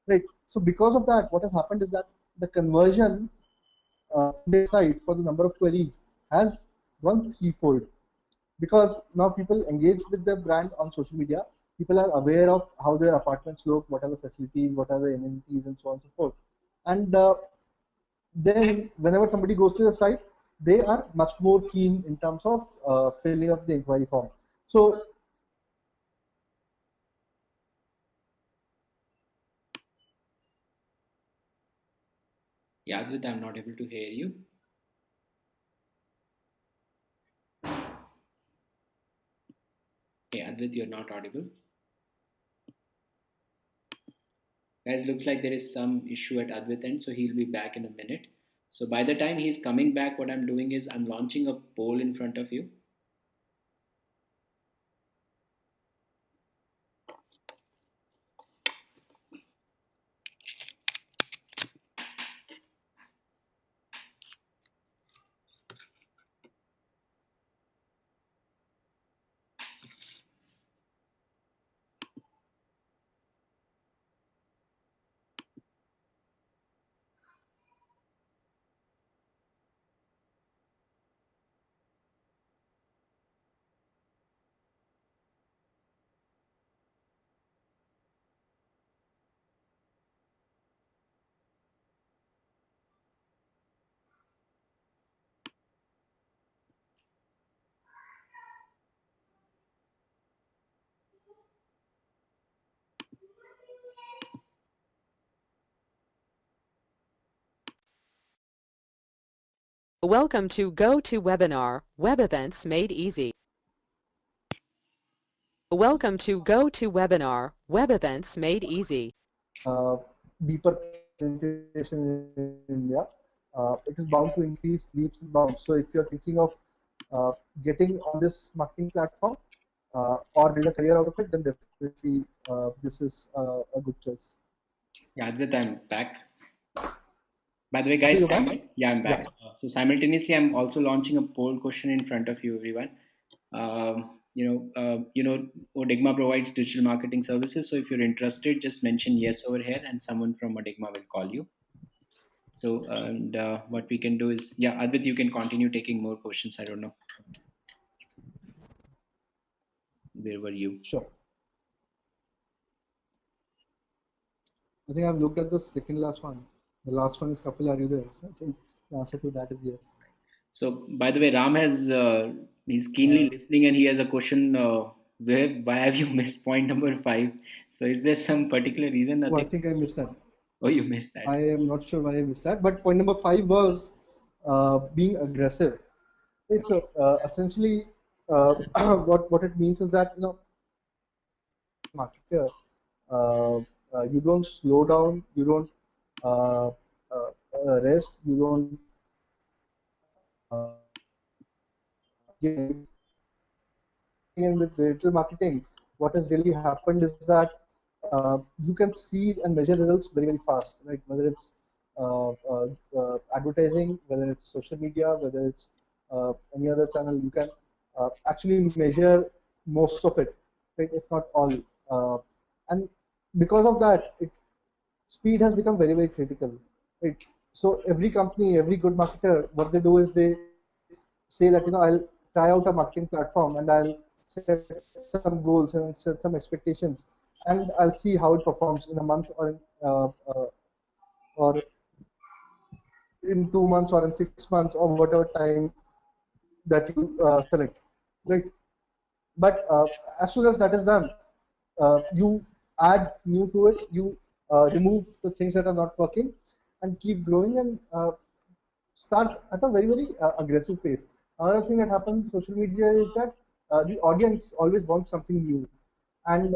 right? So because of that, what has happened is that the conversion on their site for the number of queries has gone threefold, because now people engage with their brand on social media. People are aware of how their apartments look, what are the facilities, what are the amenities, and so on and so forth. And then whenever somebody goes to the site, they are much more keen in terms of filling up the inquiry form. So Yeah, Advit, I'm not able to hear you. Hey, Advit, you're not audible. Guys, looks like there is some issue at Advit end, so he'll be back in a minute. So by the time he's coming back, what I'm doing is I'm launching a poll in front of you. Welcome to GoToWebinar, Web Events Made Easy. Welcome to GoToWebinar, Web Events Made Easy. deeper penetration in India, it is bound to increase leaps and bounds. So if you're thinking of getting on this marketing platform or build a career out of it, then definitely this is a good choice. Yeah, Advit, I'm back. By the way, So guys, you're back? yeah, I'm Yeah. back. So simultaneously, I'm also launching a poll question in front of you, everyone. Odigma provides digital marketing services. So if you're interested, just mention yes over here, and someone from Odigma will call you. So, and what we can do is, yeah, Advit, you can continue taking more questions. I don't know, where were you? Sure. I think I've looked at the second last one. The last one is Kapil, are you there? I think the answer to that is yes. So, by the way, Ram has he's keenly Uh, listening, and he has a question. Where why have you missed point number five? So, is there some particular reason? oh, I Nothing. think I missed that. Oh, you missed that. I am not sure why I missed that. But point number five was being aggressive. Right. So essentially, what it means is that marketer, you don't slow down, you don't uh, rest, you don't give in with digital marketing. What has really happened is that you can see and measure results very fast, right? Whether it's advertising, whether it's social media, whether it's any other channel, you can actually measure most of it, right? If not all. And because of that, speed has become very critical, right? So every company, every good marketer, what they do is they say that I'll try out a marketing platform and I'll set some goals and set some expectations, and I'll see how it performs in a month or in 2 months or in 6 months or whatever time that you select, right? But as soon as that is done, you add new to it, you remove the things that are not working, and keep growing and start at a very aggressive pace. Another thing that happens in social media is that the audience always wants something new, and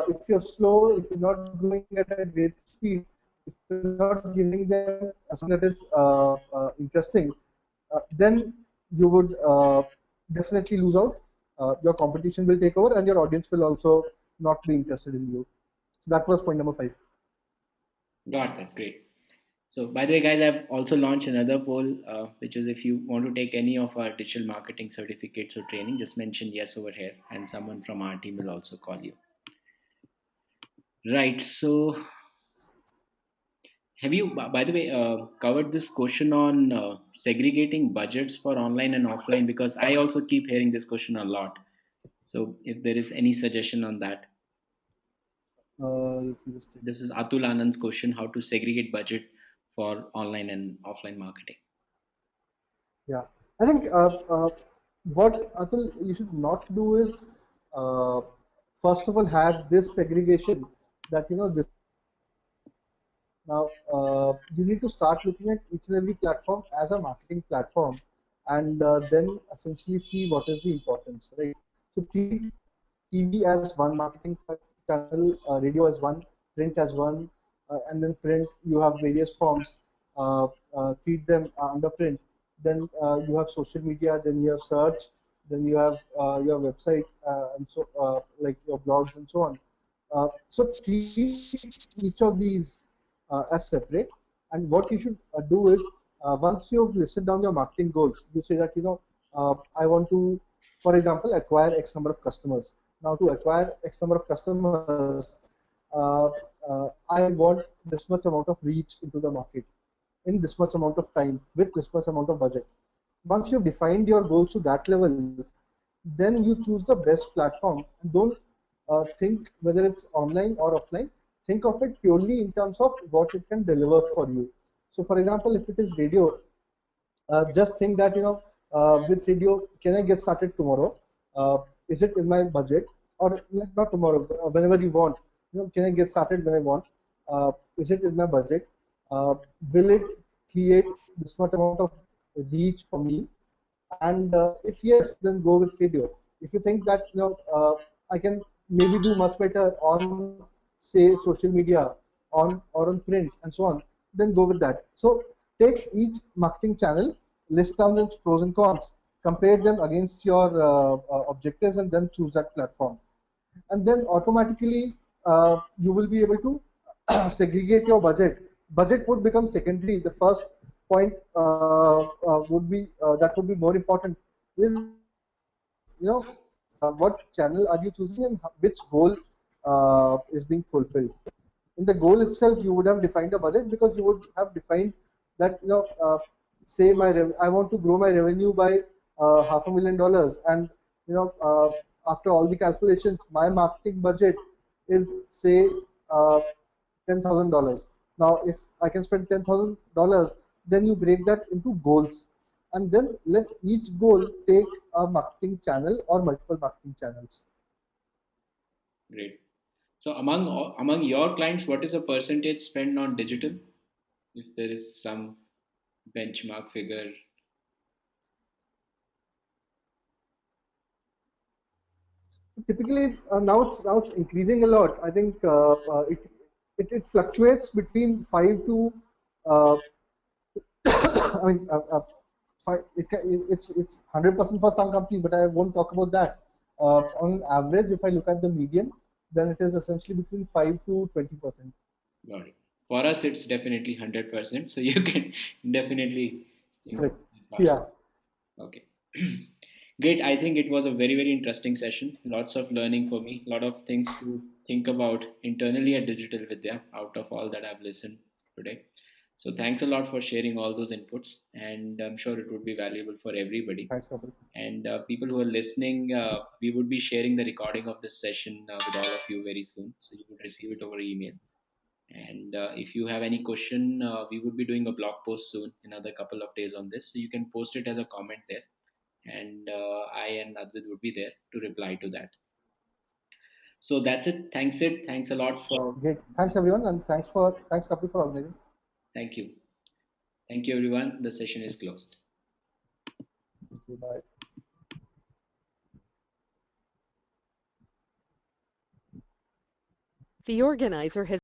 if you're slow, if you're not growing at a great feed, if you're not giving them something that is interesting, then you would definitely lose out. Your competition will take over, and your audience will also not be interested in you. So that was point number five. Got that. Great. So, by the way, guys, I've also launched another poll, which is if you want to take any of our digital marketing certificates or training, just mention yes over here, and someone from our team will also call you. Right. So, have you, by the way, covered this question on segregating budgets for online and offline? Because I also keep hearing this question a lot. So, if there is any suggestion on that, Let me just take this is Atul Anand's question: how to segregate budget for online and offline marketing. Yeah, I think what Atul you should not do is uh, first of all have this segregation that this is online, this is offline. Now you need to start looking at each and every platform as a marketing platform, and then essentially see what is the importance, right? So treat TV as one marketing channel, radio as one, print as one, and then print you have various forms. Treat them under print. Then you have social media. Then you have search. Then you have your website and so like your blogs and so on. So treat each of these as separate. And what you should do is once you've listed down your marketing goals, you say that I want to, for example, acquire X number of customers. Now to acquire X number of customers, I want this much amount of reach into the market in this much amount of time with this much amount of budget. Once you've defined your goals to that level, then you choose the best platform and don't think whether it's online or offline. Think of it purely in terms of what it can deliver for you. So, for example, if it is radio, just think that with radio, can I get started tomorrow? Is it in my budget, or not tomorrow, whenever you want? Can I get started when I want? Is it in my budget? uh, will it create this much amount of reach for me? And if yes, then go with radio. If you think that I can maybe do much better on say social media, on or on print and so on, then go with that. So take each marketing channel, list down its pros and cons, compare them against your objectives, and then choose that platform. And then automatically you will be able to segregate your budget. Budget would become secondary. The first point would be that would be more important is what channel are you choosing and which goal is being fulfilled. In the goal itself, you would have defined a budget because you would have defined that say I want to grow my revenue by $500,000, and after all the calculations, my marketing budget is say uh, $10,000. Now, if I can spend $10,000, then you break that into goals, and then let each goal take a marketing channel or multiple marketing channels. Great. So, among your clients, what is the percentage spent on digital? If there is some benchmark figure. Typically, now it's increasing a lot. I think it fluctuates between 5 to I mean it's 100% for some companies, but I won't talk about that. On average, if I look at the median, then it is essentially between 5 to 20%. Got it. For us, it's definitely 100%. So you can definitely Correct. increase it fast. Yeah. Okay. Great. I think it was a very, very interesting session. Lots of learning for me. A lot of things to think about internally at Digital Vidya out of all that I've listened today. So thanks a lot for sharing all those inputs, and I'm sure it would be valuable for everybody. Thanks, Kapil. And people who are listening, we would be sharing the recording of this session with all of you very soon. So you would receive it over email. And if you have any question, we would be doing a blog post soon, another couple of days on this. So you can post it as a comment there, and I and Advit would be there to reply to that. So that's it. Thanks it. Thanks a lot for. Great. Thanks everyone, and thanks Kapil for organizing. Thank you. Thank you, everyone. The session is closed. Thank you. Bye. The organizer has